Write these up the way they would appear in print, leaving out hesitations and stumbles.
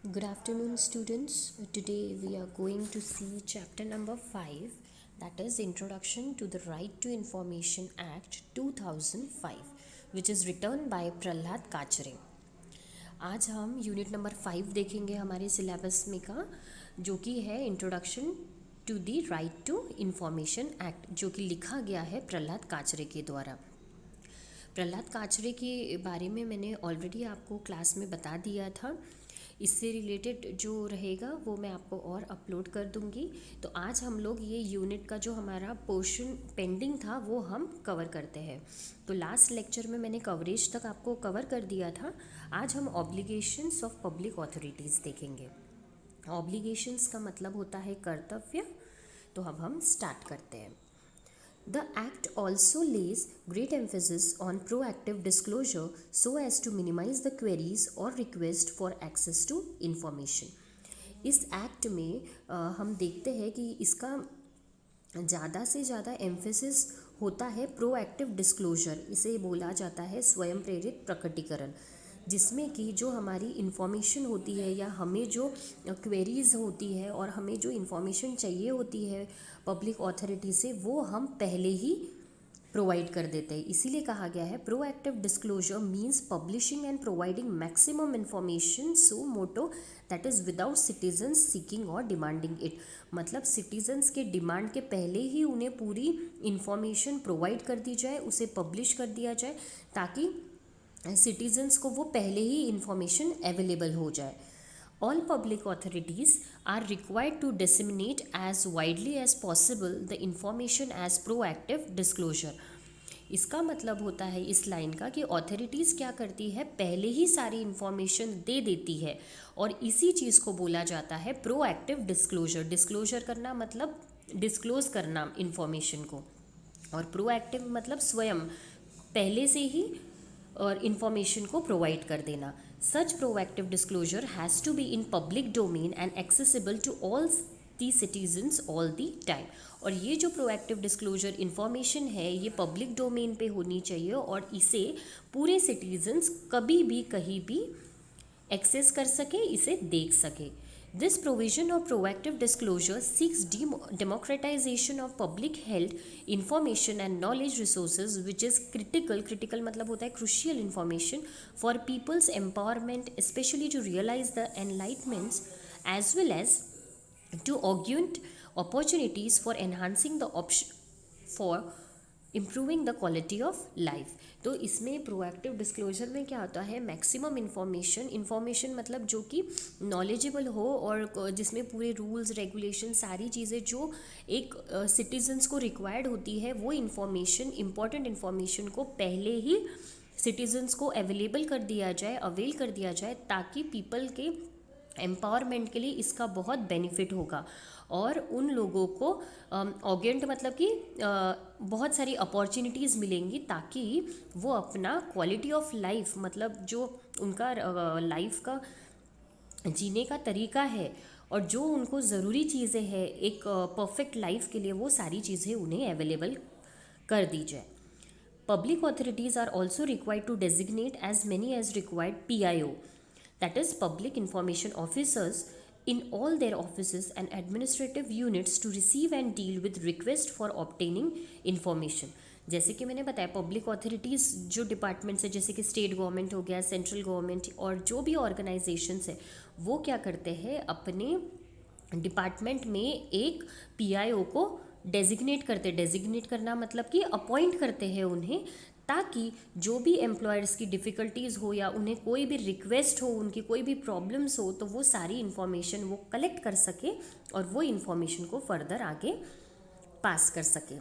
Good afternoon, students. Today we are going to see chapter number 5, that is Introduction to the Right to Information Act 2005, which is written by Prahlad Kachre. आज हम unit number 5 देखेंगे हमारे syllabus में का, जो कि है introduction to the right to information act, जो कि लिखा गया है प्रहलाद काचरे के द्वारा। प्रहलाद काचरे के बारे में मैंने ऑलरेडी आपको क्लास में बता दिया था। इससे रिलेटेड जो रहेगा वो मैं आपको और अपलोड कर दूंगी। तो आज हम लोग ये यूनिट का जो हमारा पोर्शन पेंडिंग था वो हम कवर करते हैं। तो लास्ट लेक्चर में मैंने कवरेज तक आपको कवर कर दिया था। आज हम ऑब्लिगेशंस ऑफ पब्लिक अथॉरिटीज़ देखेंगे। ऑब्लिगेशंस का मतलब होता है कर्तव्य। तो अब हम स्टार्ट करते हैं। The Act also lays great emphasis on proactive disclosure so as to minimize the queries or request for access to information. इस एक्ट में हम देखते हैं कि इसका ज़्यादा से ज़्यादा एम्फेसिस होता है प्रोएक्टिव डिस्क्लोजर। इसे बोला जाता है स्वयं प्रेरित प्रकटीकरण, जिसमें कि जो हमारी इन्फॉर्मेशन होती है या हमें जो क्वेरीज़ होती है और हमें जो इन्फॉर्मेशन चाहिए होती है पब्लिक अथॉरिटी से, वो हम पहले ही प्रोवाइड कर देते हैं। इसीलिए कहा गया है proactive disclosure means publishing and providing maximum information suo motu that is without citizens seeking और डिमांडिंग इट। मतलब सिटीजन्स के डिमांड के पहले ही उन्हें पूरी इन्फॉर्मेशन प्रोवाइड कर दी जाए, उसे पब्लिश कर दिया जाए, ताकि सिटीजन्स को वो पहले ही इंफॉर्मेशन अवेलेबल हो जाए। All public authorities are required to disseminate as widely as possible the information as proactive disclosure. इसका मतलब होता है इस लाइन का कि ऑथोरिटीज़ क्या करती है, पहले ही सारी इन्फॉर्मेशन दे देती है, और इसी चीज़ को बोला जाता है प्रोएक्टिव डिस्क्लोजर। डिस्क्लोजर करना मतलब डिस्क्लोज करना इन्फॉर्मेशन को, और प्रोएक्टिव मतलब स्वयं पहले से ही और इन्फॉर्मेशन को प्रोवाइड कर देना। Such proactive disclosure has to be in public domain and accessible to all the citizens all the time. और ये जो प्रोएक्टिव डिस्क्लोजर इन्फॉर्मेशन है ये पब्लिक डोमेन पे होनी चाहिए, और इसे पूरे सिटीजन्स कभी भी कहीं भी एक्सेस कर सके, इसे देख सके। This provision of proactive disclosure seeks democratization of public held information and knowledge resources, which is critical मतलब होता है crucial information for people's empowerment, especially to realize the enlightenments as well as to augment opportunities for enhancing the for improving the quality of life. तो इसमें proactive disclosure में क्या होता है, maximum information मतलब जो कि नॉलेजेबल हो और जिसमें पूरे रूल्स रेगुलेशन सारी चीज़ें जो एक सिटीजन्स को रिक्वायर्ड होती है, वो इन्फॉर्मेशन इम्पॉर्टेंट इन्फॉर्मेशन को पहले ही सिटीजन्स को अवेलेबल कर दिया जाए, अवेल कर दिया जाए, ताकि पीपल के एम्पावरमेंट के लिए इसका बहुत बेनिफिट होगा, और उन लोगों को ऑगेंट मतलब कि बहुत सारी अपॉर्चुनिटीज़ मिलेंगी, ताकि वो अपना क्वालिटी ऑफ लाइफ मतलब जो उनका लाइफ का जीने का तरीका है और जो उनको ज़रूरी चीज़ें हैं एक परफेक्ट लाइफ के लिए, वो सारी चीज़ें उन्हें अवेलेबल कर दी जाए। Public authorities are also required to designate as many as required PIO, that is Public Information Officers, in all their offices and administrative units to receive and deal with request for obtaining information. जैसे कि मैंने बताया public authorities जो departments है, जैसे कि state government हो गया, सेंट्रल गवर्नमेंट और जो भी ऑर्गेनाइजेशंस है, वो क्या करते हैं, अपने डिपार्टमेंट में एक पीआईओ को डेजिग्नेट करना मतलब कि अपॉइंट करते हैं उन्हें, ताकि जो भी एम्प्लॉयर्स की डिफ़िकल्टीज़ हो या उन्हें कोई भी रिक्वेस्ट हो, उनकी कोई भी प्रॉब्लम्स हो, तो वो सारी इन्फॉर्मेशन वो कलेक्ट कर सके और वो इन्फॉर्मेशन को फर्दर आगे पास कर सके।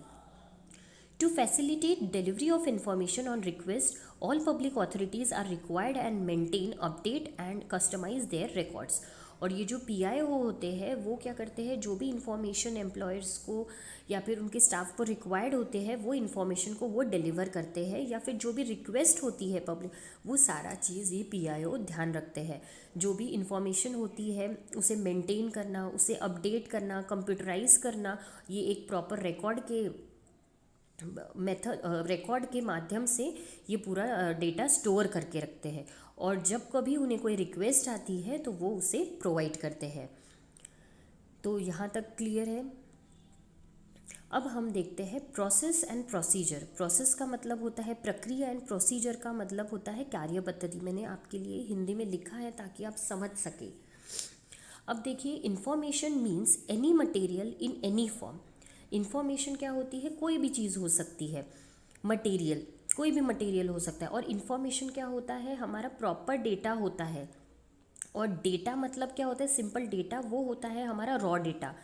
To facilitate delivery of information on request, all public authorities are required and maintain, update and customize their records. और ये जो PIO होते हैं वो क्या करते हैं, जो भी इंफॉर्मेशन एम्प्लॉयर्स को या फिर उनके स्टाफ को रिक्वायर्ड होते हैं वो इन्फॉर्मेशन को वो डिलीवर करते हैं, या फिर जो भी रिक्वेस्ट होती है पब्लिक, वो सारा चीज़ ये PIO ध्यान रखते हैं। जो भी इंफॉर्मेशन होती है उसे मेंटेन करना, उसे अपडेट करना, कंप्यूटराइज करना, ये एक प्रॉपर रिकॉर्ड के माध्यम से ये पूरा डेटा स्टोर करके रखते हैं। और जब कभी उन्हें कोई रिक्वेस्ट आती है तो वो उसे प्रोवाइड करते हैं। तो यहाँ तक क्लियर है। अब हम देखते हैं प्रोसेस एंड प्रोसीजर। प्रोसेस का मतलब होता है प्रक्रिया एंड प्रोसीजर का मतलब होता है कार्य पद्धति। मैंने आपके लिए हिंदी में लिखा है ताकि आप समझ सके। अब देखिए, information means any material in any form. Information क्या होती है? कोई भी चीज़ हो सकती है। मटेरियल, कोई भी मटेरियल हो सकता है। और इन्फॉर्मेशन क्या होता है? हमारा प्रॉपर डेटा होता है। और डेटा मतलब क्या होता है? सिंपल डेटा वो होता है हमारा रॉ डेटा।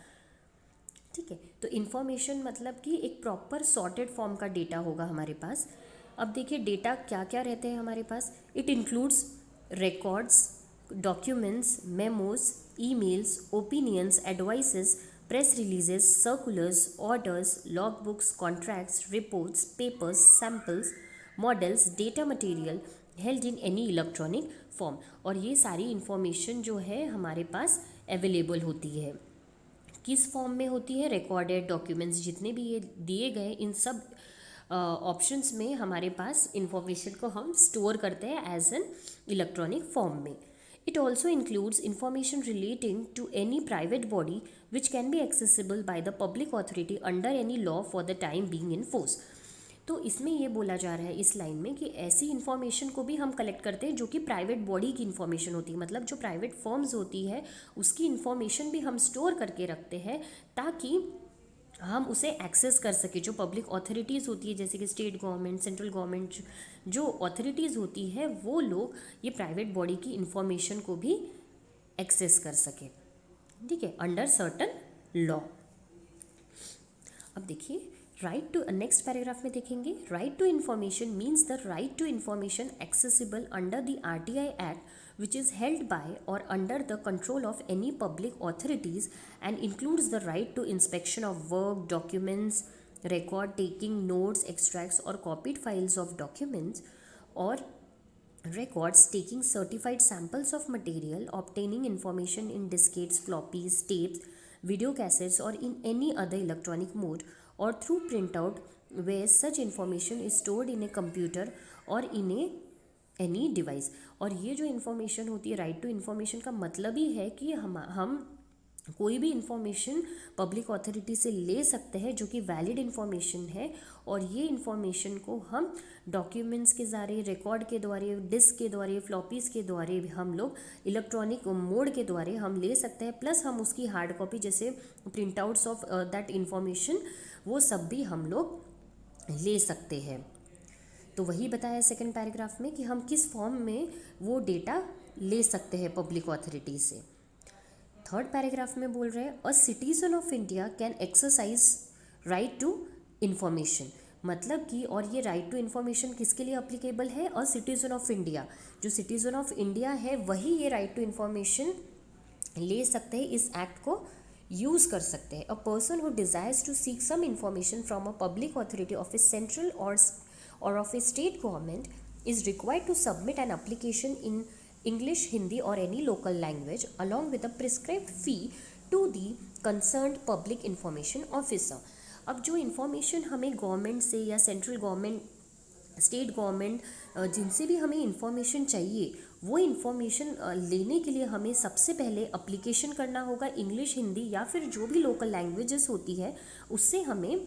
ठीक है, तो इन्फॉर्मेशन मतलब कि एक प्रॉपर सॉर्टेड फॉर्म का डेटा होगा हमारे पास। अब देखिए डेटा क्या क्या रहते हैं हमारे पास। It includes records, documents, memos, emails, opinions, advices, press releases, circulars, orders, log books, contracts, reports, papers, samples, models, data material held in any electronic form. और ये सारी इन्फॉर्मेशन जो है हमारे पास अवेलेबल होती है। किस फॉर्म में होती है? रिकॉर्डेड डॉक्यूमेंट्स, जितने भी ये दिए गए इन सब ऑप्शंस में हमारे पास इंफॉर्मेशन को हम स्टोर करते हैं एज एन इलेक्ट्रॉनिक फॉर्म में। It also includes information relating to any private body which can be accessible by the public authority under any law for the time being in force. तो इसमें ये बोला जा रहा है इस लाइन में कि ऐसी इन्फॉर्मेशन को भी हम कलेक्ट करते हैं जो कि प्राइवेट बॉडी की इन्फॉर्मेशन होती है। मतलब जो प्राइवेट फर्म्स होती है उसकी इन्फॉर्मेशन भी हम स्टोर करके रखते हैं ताकि हम उसे एक्सेस कर सके। जो पब्लिक ऑथोरिटीज़ होती है जैसे कि स्टेट गवर्नमेंट, सेंट्रल गवर्नमेंट, जो ऑथोरिटीज़ होती है वो लोग ये प्राइवेट बॉडी की इन्फॉर्मेशन को भी एक्सेस कर सके। ठीक है, अंडर सर्टन लॉ। अब देखिए राइट टू, नेक्स्ट पैराग्राफ में देखेंगे, right to information means the right to information accessible under the RTI act which is held by और under the control of any public authorities and includes the right to inspection of work, documents, record taking notes, extracts or copied files of documents or records, taking certified samples of material, obtaining information in diskettes, floppies, tapes, video cassettes or in any other electronic mode or through printout where such information is stored in a computer or in a any device. और ये जो information होती है, right to information का मतलब ही है कि हम कोई भी इन्फॉर्मेशन पब्लिक अथॉरिटी से ले सकते हैं जो कि वैलिड इन्फॉर्मेशन है। और ये इन्फॉर्मेशन को हम डॉक्यूमेंट्स के ज़रिए, रिकॉर्ड के द्वारा, डिस्क के द्वारा, फ्लॉपीज़ के द्वारा हम लोग इलेक्ट्रॉनिक मोड के द्वारा हम ले सकते हैं। प्लस हम उसकी हार्ड कॉपी जैसे print outs of that information वो सब भी हम लोग ले सकते हैं। तो वही बताया सेकंड पैराग्राफ में कि हम किस फॉर्म में वो डेटा ले सकते हैं पब्लिक ऑथोरिटी से। थर्ड पैराग्राफ में बोल रहे हैं a citizen of India can exercise right to information. मतलब कि, और ये राइट टू इन्फॉर्मेशन किसके लिए अप्लीकेबल है? अ सिटीजन ऑफ इंडिया, जो सिटीजन ऑफ इंडिया है वही ये राइट टू इन्फॉर्मेशन ले सकते हैं, इस एक्ट को यूज़ कर सकते हैं। A person who desires to seek some information from a public authority of a central or of a state government is required to submit an application in English, Hindi or any local language along with a prescribed fee to the concerned public information officer। अब जो information हमें government से या central government, state government, जिनसे भी हमें information चाहिए वो इन्फॉर्मेशन लेने के लिए हमें सबसे पहले अप्लीकेशन करना होगा इंग्लिश, हिंदी या फिर जो भी लोकल लैंग्वेजेस होती है उससे हमें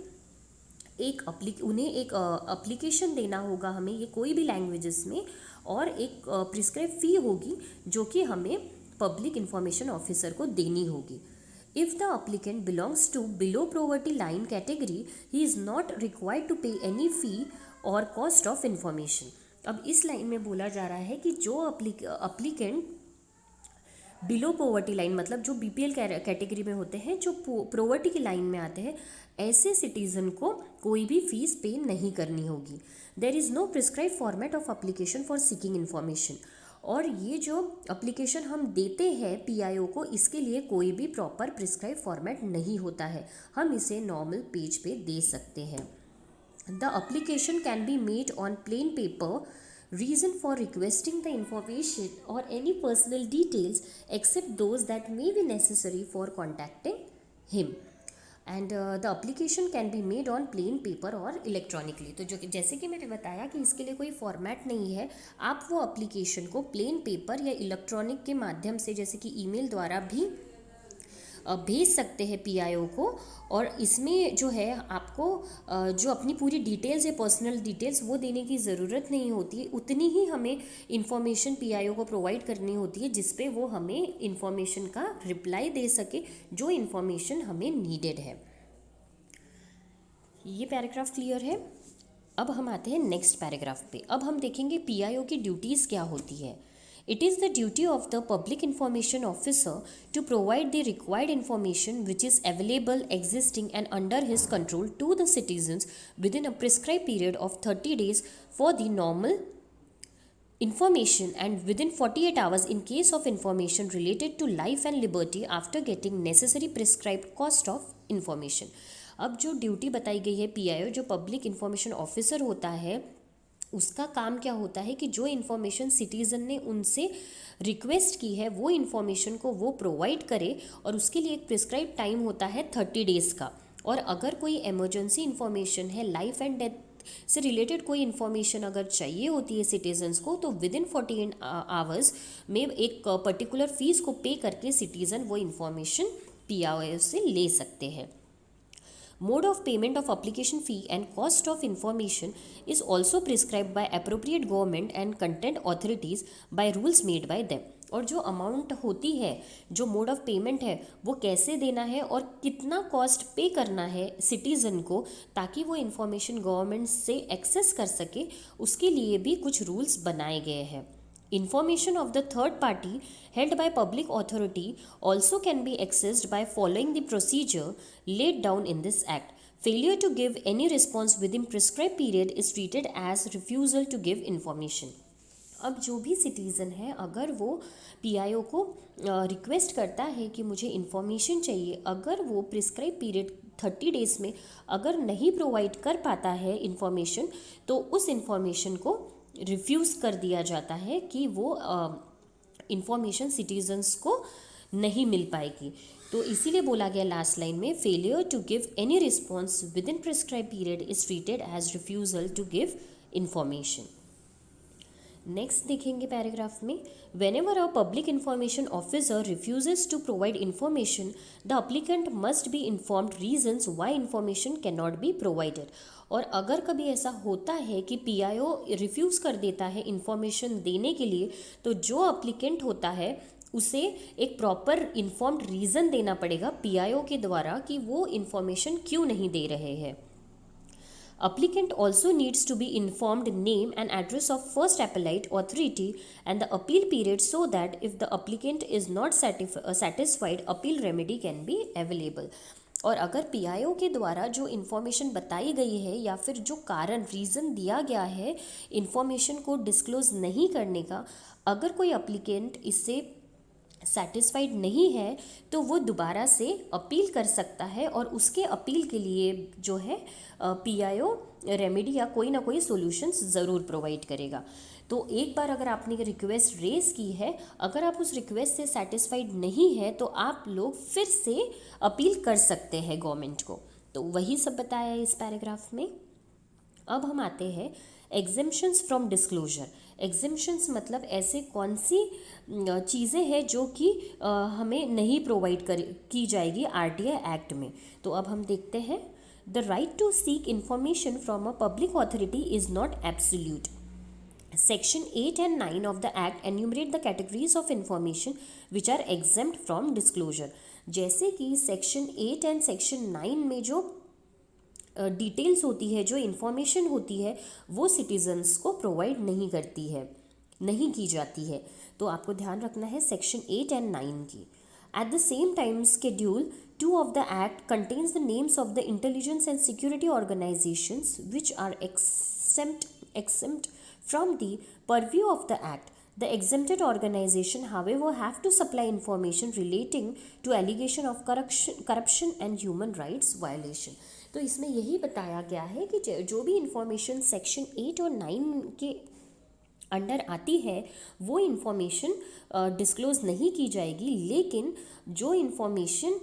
उन्हें एक अप्लीकेशन देना होगा हमें, ये कोई भी लैंग्वेजेस में, और एक प्रिस्क्राइब फ़ी होगी जो कि हमें पब्लिक इंफॉर्मेशन ऑफिसर को देनी होगी। If the applicant belongs to below poverty line category he is not required to pay any fee और कॉस्ट ऑफ इंफॉर्मेशन। अब इस लाइन में बोला जा रहा है कि जो अप्लीकेंट बिलो पॉवर्टी लाइन मतलब जो BPL कैटेगरी में होते हैं, जो पॉवर्टी की लाइन में आते हैं, ऐसे सिटीज़न को कोई भी फीस पे नहीं करनी होगी। There is no prescribe format of application for seeking information. और ये जो अप्लीकेशन हम देते हैं PIO को, इसके लिए कोई भी प्रॉपर प्रिस्क्राइब फॉर्मेट नहीं होता है, हम इसे नॉर्मल पेज पे दे सकते हैं। The application can be made on plain paper. Reason for requesting the information or any personal details except those that may be necessary for contacting him। And the application can be made on plain paper और electronically. तो जो जैसे कि मैंने बताया कि इसके लिए कोई फॉर्मेट नहीं है, आप वो अप्लीकेशन को प्लेन पेपर या इलेक्ट्रॉनिक के माध्यम से जैसे कि ईमेल द्वारा भी भेज सकते हैं पीआईओ को। और इसमें जो है आपको जो अपनी पूरी डिटेल्स है, पर्सनल डिटेल्स, वो देने की ज़रूरत नहीं होती है। उतनी ही हमें इन्फॉर्मेशन पीआईओ को प्रोवाइड करनी होती है जिस पे वो हमें इन्फॉर्मेशन का रिप्लाई दे सके, जो इन्फॉर्मेशन हमें नीडेड है। ये पैराग्राफ क्लियर है। अब हम आते हैं नेक्स्ट पैराग्राफ पे। अब हम देखेंगे पीआईओ की ड्यूटीज़ क्या होती है। It is the duty of the public information officer to provide the required information which is available, existing and under his control to the citizens within a prescribed period of 30 days for the normal information and within 48 hours in case of information related to life and liberty after getting necessary prescribed cost of information। अब जो duty बताई गई है PIO, जो public information officer होता है, उसका काम क्या होता है कि जो इन्फॉर्मेशन सिटीज़न ने उनसे रिक्वेस्ट की है वो इन्फॉर्मेशन को वो प्रोवाइड करे, और उसके लिए एक प्रिस्क्राइब टाइम होता है 30 डेज़ का। और अगर कोई इमरजेंसी इन्फॉर्मेशन है, लाइफ एंड डेथ से रिलेटेड कोई इन्फॉर्मेशन अगर चाहिए होती है सिटीजन्स को, तो विद इन 48 आवर्स में एक पर्टिकुलर फीस को पे करके सिटीज़न वो इन्फॉर्मेशन पीआईओ से ले सकते हैं। Mode of payment of application fee and cost of information is also prescribed by appropriate government and content authorities by rules made by them। और जो अमाउंट होती है, जो मोड ऑफ पेमेंट है, वो कैसे देना है और कितना कॉस्ट पे करना है सिटीज़न को ताकि वो इन्फॉर्मेशन गवर्नमेंट से एक्सेस कर सके, उसके लिए भी कुछ रूल्स बनाए गए हैं। Information of the third party held by public authority also can be accessed by following the procedure laid down in this act. Failure to give any response within prescribed period is treated as refusal to give information। अब जो भी citizen है, अगर वो PIO को request करता है कि मुझे इन्फॉर्मेशन चाहिए, अगर वो प्रिस्क्राइब पीरियड 30 डेज़ में अगर नहीं प्रोवाइड कर पाता है इन्फॉर्मेशन, तो उस इन्फॉर्मेशन को रिफ्यूज़ कर दिया जाता है कि वो इन्फॉर्मेशन सिटीजन्स को नहीं मिल पाएगी। तो इसीलिए बोला गया लास्ट लाइन में, failure to give any response within prescribe period is treated as refusal to give information. Next देखेंगे पैराग्राफ में, whenever a public information officer refuses to provide information the applicant must be informed reasons why information cannot be provided. और अगर कभी ऐसा होता है कि PIO refuse कर देता है इन्फॉर्मेशन देने के लिए, तो जो अप्लीकेंट होता है उसे एक प्रॉपर इन्फॉर्म्ड रीज़न देना पड़ेगा पीआईओ के द्वारा कि वो इन्फॉर्मेशन क्यों नहीं दे रहे हैं। Applicant also needs to be informed name and address of first appellate authority and the appeal period so that if the applicant is not satisfied, appeal remedy can be available। और अगर PIO के द्वारा जो information बताई गई है या फिर जो कारण रीज़न दिया गया है इन्फॉर्मेशन को डिस्क्लोज नहीं करने का, अगर कोई अप्लीकेंट इससे सेटिस्फाइड नहीं है तो वो दोबारा से अपील कर सकता है, और उसके अपील के लिए जो है पीआईओ रेमेडी या कोई ना कोई सॉल्यूशंस ज़रूर प्रोवाइड करेगा। तो एक बार अगर आपने रिक्वेस्ट रेज की है, अगर आप उस रिक्वेस्ट से सेटिस्फाइड नहीं है तो आप लोग फिर से अपील कर सकते हैं गवर्नमेंट को। तो वही सब बताया है इस पैराग्राफ में। अब हम आते हैं एग्जेम्पशंस फ्रॉम डिस्क्लोजर। एग्जेम्पशंस मतलब ऐसे कौन सी चीज़ें हैं जो कि हमें नहीं प्रोवाइड की जाएगी आरटीआई एक्ट में। तो अब हम देखते हैं, the right to seek information from a public authority is not absolute. Section 8 and 9 of the Act enumerate the categories of information which are exempt from disclosure। जैसे कि सेक्शन 8 एंड सेक्शन 9 में जो डिटेल्स होती है, जो information होती है, वो सिटीजन्स को प्रोवाइड नहीं करती है, नहीं की जाती है। तो आपको ध्यान रखना है सेक्शन 8 एंड 9 की। At the same time, Schedule 2 of the Act contains the names of the intelligence and security organizations which are exempt from the purview of the Act। The exempted organization, however, have to supply information relating to allegation of corruption and human rights violation। तो इसमें यही बताया गया है कि जो भी information section 8 और 9 के अंडर आती है वो इन्फॉर्मेशन डिस्क्लोज़ नहीं की जाएगी, लेकिन जो इन्फॉर्मेशन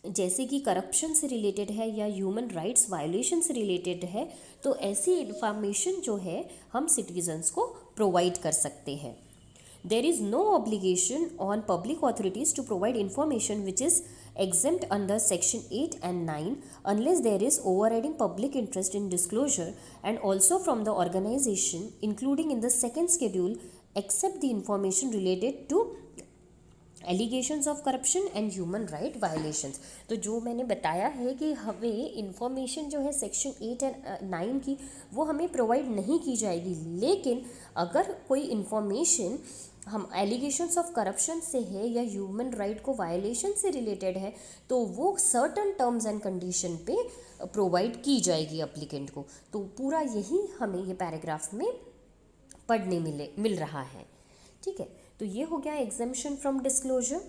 जैसे कि करप्शन से रिलेटेड है या ह्यूमन राइट्स वायलेशन से रिलेटेड है, तो ऐसी इंफॉर्मेशन जो है हम सिटीजन्स को प्रोवाइड कर सकते हैं. There is no obligation on public authorities to provide information which is exempt under Section 8 and 9 unless there is overriding public interest in disclosure, and also from the organization, including in the second schedule, except the information related to allegations of corruption and human right violations. तो जो मैंने बताया है कि हमें information जो है section 8 and 9 की वो हमें प्रोवाइड नहीं की जाएगी, लेकिन अगर कोई इंफॉर्मेशन हम एलिगेशंस ऑफ करप्शन से है या ह्यूमन राइट को वायलेशन से रिलेटेड है तो वो सर्टन टर्म्स एंड कंडीशन पे प्रोवाइड की जाएगी अप्लीकेंट को. तो पूरा यही हमें ये पैराग्राफ में पढ़ने मिल रहा है. ठीक है, तो ये हो गया एग्जेम्पशन फ्रॉम डिस्क्लोजर.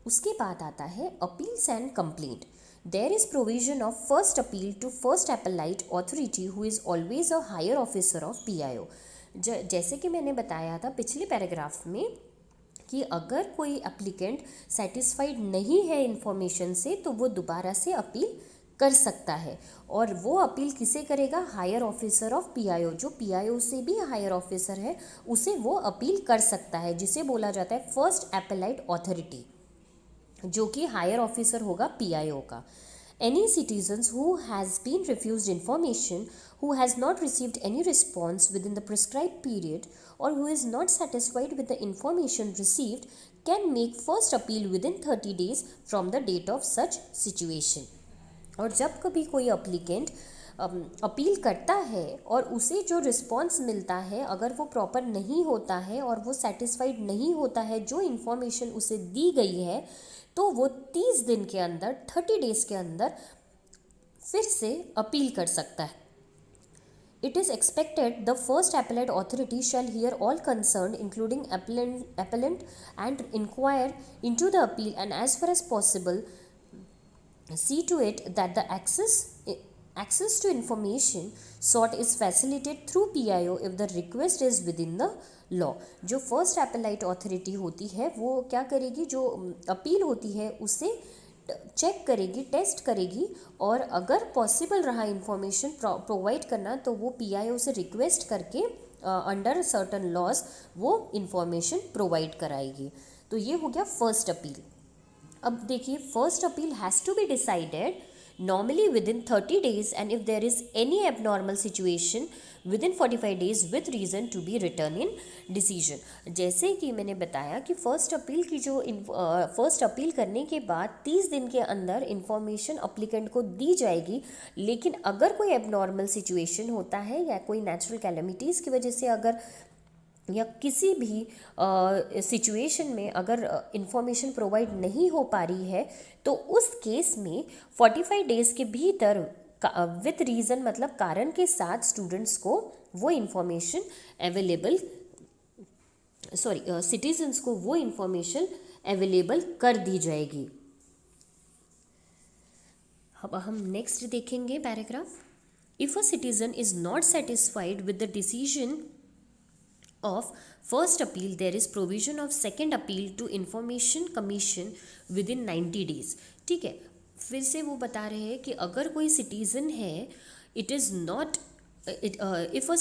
उसके बाद आता है appeals and complaint. There is provision of first appeal to first appellate authority who is always a higher officer of PIO. जैसे कि मैंने बताया था पिछले पैराग्राफ में कि अगर कोई एप्लीकेंट सेटिस्फाइड नहीं है इंफॉर्मेशन से तो वो दोबारा से अपील कर सकता है, और वो अपील किसे करेगा? Higher officer of PIO. जो PIO से भी हायर ऑफिसर है उसे वो अपील कर सकता है, जिसे बोला जाता है फर्स्ट एपेलाइट अथॉरिटी, जो कि हायर ऑफिसर होगा PIO का. Any citizens who has been refused information, who has not received any response within the prescribed period, or who is not satisfied with the information received can make first appeal within 30 days from the date of such situation. और जब कभी कोई applicant appeal करता है और उसे जो response मिलता है अगर वो प्रॉपर नहीं होता है और वो सेटिस्फाइड नहीं होता है जो इन्फॉर्मेशन उसे दी गई है, तो वो 30 दिन के अंदर 30 डेज के अंदर फिर से अपील कर सकता है. It is expected the first appellate authority shall hear all concerned, including appellant, and inquire into the appeal, and as far as possible see to it that the access to information sought is facilitated through PIO if the request is within the law. जो first appellate authority होती है वो क्या करेगी? जो appeal होती है उसे चेक करेगी, टेस्ट करेगी, और अगर पॉसिबल रहा इंफॉर्मेशन प्रोवाइड करना तो वो PIO से रिक्वेस्ट करके अंडर सर्टन लॉज वो इंफॉर्मेशन प्रोवाइड कराएगी. तो ये हो गया फर्स्ट अपील. अब देखिए, first appeal has to be decided normally within 30 days, and if there is any abnormal situation within 45 days with reason to be written in decision. जैसे कि मैंने बताया कि फर्स्ट अपील की जो फर्स्ट अपील करने के बाद 30 दिन के अंदर इंफॉर्मेशन अप्लीकेंट को दी जाएगी, लेकिन अगर कोई एबनॉर्मल सिचुएशन होता है या कोई नेचुरल कैलेमिटीज़ की वजह से अगर या किसी भी सिचुएशन में अगर इंफॉर्मेशन प्रोवाइड नहीं हो पा रही है तो उस केस में 45 डेज़ के भीतर विथ रीज़न मतलब कारण के साथ स्टूडेंट्स को वो इंफॉर्मेशन अवेलेबल सिटीजन्स को वो इंफॉर्मेशन अवेलेबल कर दी जाएगी. अब हम नेक्स्ट देखेंगे paragraph. If a citizen is not satisfied with the decision of first appeal, there is provision of second appeal to information commission within 90 days. ठीक है, फिर से वो बता रहे हैं कि अगर कोई सिटीज़न है, it is not if a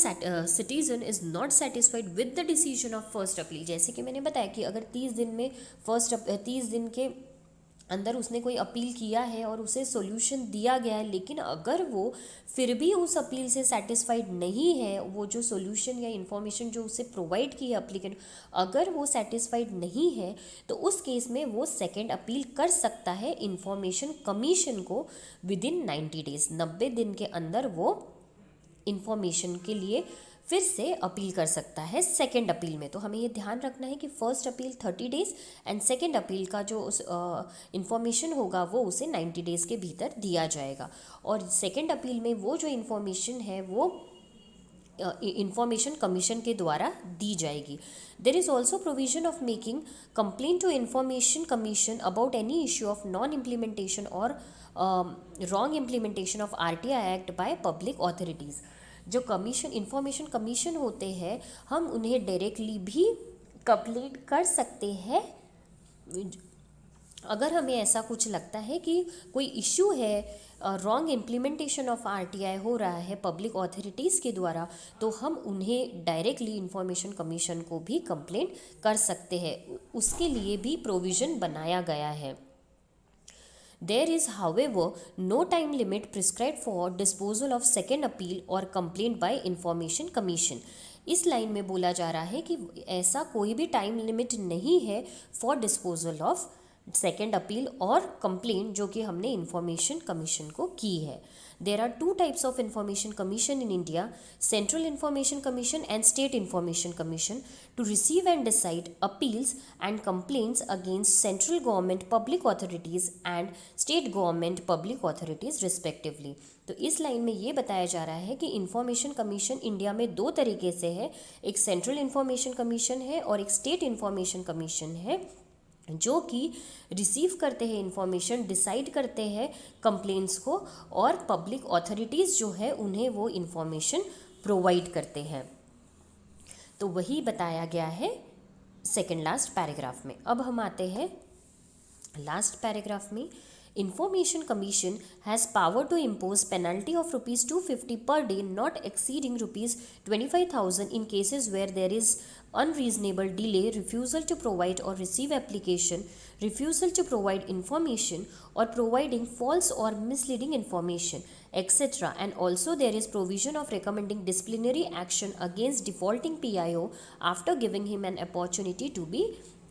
citizen is not satisfied with the decision of first appeal, जैसे कि मैंने बताया कि अगर 30 दिन में 30 दिन के अंदर उसने कोई अपील किया है और उसे सॉल्यूशन दिया गया है, लेकिन अगर वो फिर भी उस अपील से सेटिस्फाइड नहीं है, वो जो सॉल्यूशन या इन्फॉर्मेशन जो उसे प्रोवाइड की है अप्लीकेंट, अगर वो सेटिस्फाइड नहीं है तो उस केस में वो सेकंड अपील कर सकता है इंफॉर्मेशन कमीशन को विदिन 90 डेज. 90 दिन के अंदर वो इंफॉर्मेशन के लिए फिर से अपील कर सकता है सेकंड अपील में. तो हमें ये ध्यान रखना है कि first appeal 30 days and second appeal का जो इंफॉर्मेशन होगा वो उसे 90 डेज़ के भीतर दिया जाएगा. और सेकंड अपील में वो जो इंफॉर्मेशन है वो इंफॉर्मेशन कमीशन के द्वारा दी जाएगी. There is also provision of making complaint to information commission about any issue of non implementation और wrong implementation of RTI act by public authorities. जो कमीशन इंफॉर्मेशन कमीशन होते हैं हम उन्हें डायरेक्टली भी कंप्लेंट कर सकते हैं अगर हमें ऐसा कुछ लगता है कि कोई इश्यू है, रॉन्ग इम्प्लीमेंटेशन ऑफ आरटीआई हो रहा है पब्लिक ऑथोरिटीज़ के द्वारा, तो हम उन्हें डायरेक्टली इंफॉर्मेशन कमीशन को भी कंप्लेंट कर सकते हैं। उसके लिए भी प्रोविज़न बनाया गया है। There is, however, no time limit prescribed for disposal of second appeal or complaint by Information Commission. इस लाइन में बोला जा रहा है कि ऐसा कोई भी टाइम लिमिट नहीं है for disposal of second appeal और कंप्लेंट जो कि हमने इंफॉर्मेशन कमीशन को की है। There are two types of information commission in India, central information commission and state information commission, to receive and decide appeals and complaints against central government public authorities and state government public authorities respectively. तो इस line में ये बताया जा रहा है कि information commission India में दो तरीके से है, एक सेंट्रल इंफॉर्मेशन कमीशन है और एक स्टेट इंफॉर्मेशन कमीशन है, जो कि रिसीव करते हैं इंफॉर्मेशन, डिसाइड करते हैं कंप्लेंट्स को और पब्लिक ऑथोरिटीज़ जो है उन्हें वो इंफॉर्मेशन प्रोवाइड करते हैं। तो वही बताया गया है सेकेंड लास्ट पैराग्राफ में। अब हम आते हैं लास्ट पैराग्राफ में। Information Commission has power to impose penalty of rupees 250 per day not exceeding rupees 25,000 in cases where there is unreasonable delay, refusal to provide or receive application, refusal to provide information or providing false or misleading information, etc. And also there is provision of recommending disciplinary action against defaulting PIO after giving him an opportunity to be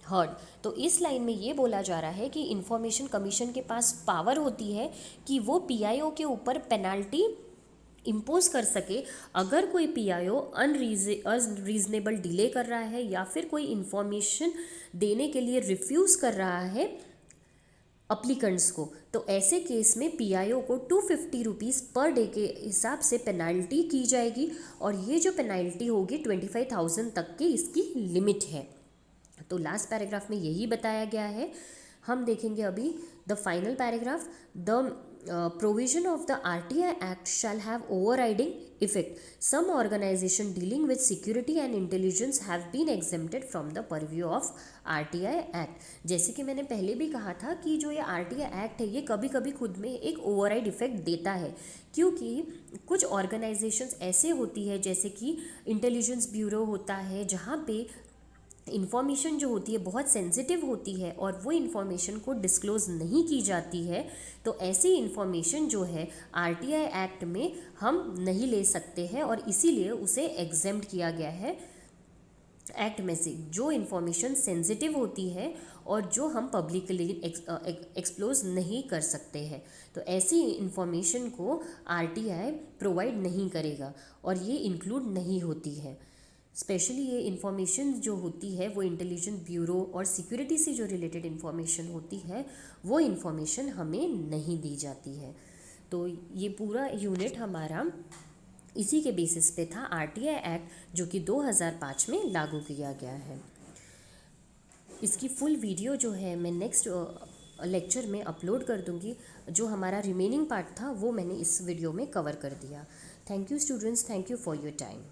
heard. तो इस line में ये बोला जा रहा है कि information commission के पास पावर होती है कि वो पीआईओ के ऊपर पेनाल्टी इम्पोज कर सके अगर कोई पीआईओ अनरीजनेबल डिले कर रहा है या फिर कोई इंफॉर्मेशन देने के लिए रिफ्यूज़ कर रहा है अप्लीकेंट्स को। तो ऐसे केस में पीआईओ को 250 रुपीज़ पर डे के हिसाब से पेनाल्टी की जाएगी और ये जो पेनाल्टी होगी 25,000 तक की इसकी लिमिट है। तो लास्ट पैराग्राफ में यही बताया गया है। हम देखेंगे अभी the final paragraph. The provision of the RTI act shall have overriding effect. Some organisation dealing with security and intelligence have been exempted from the purview of RTI act. जैसे कि मैंने पहले भी कहा था कि जो ये आरटीआई एक्ट है ये कभी कभी खुद में एक ओवरराइड इफेक्ट देता है, क्योंकि कुछ ऑर्गेनाइजेशंस ऐसे होती है जैसे कि इंटेलिजेंस ब्यूरो होता है जहाँ पे इन्फॉर्मेशन जो होती है बहुत सेंसिटिव होती है और वो इन्फॉर्मेशन को डिस्क्लोज़ नहीं की जाती है। तो ऐसी इन्फॉर्मेशन जो है आरटीआई एक्ट में हम नहीं ले सकते हैं और इसीलिए उसे एग्जेम्प्ट किया गया है एक्ट में से, जो इन्फॉर्मेशन सेंसिटिव होती है और जो हम पब्लिकली एक्सप्लोज नहीं कर सकते हैं। तो ऐसी इन्फॉर्मेशन को आरटीआई प्रोवाइड नहीं करेगा और ये इंक्लूड नहीं होती है। स्पेशली ये इन्फॉर्मेशन जो होती है वो इंटेलिजेंस ब्यूरो और सिक्योरिटी से जो रिलेटेड इन्फॉर्मेशन होती है वो इन्फॉर्मेशन हमें नहीं दी जाती है। तो ये पूरा यूनिट हमारा इसी के बेसिस पे था, आरटीआई एक्ट जो कि 2005 में लागू किया गया है। इसकी फुल वीडियो जो है मैं नेक्स्ट लेक्चर में अपलोड कर दूंगी। जो हमारा रिमेनिंग पार्ट था वो मैंने इस वीडियो में कवर कर दिया। Thank you students, thank you for your time.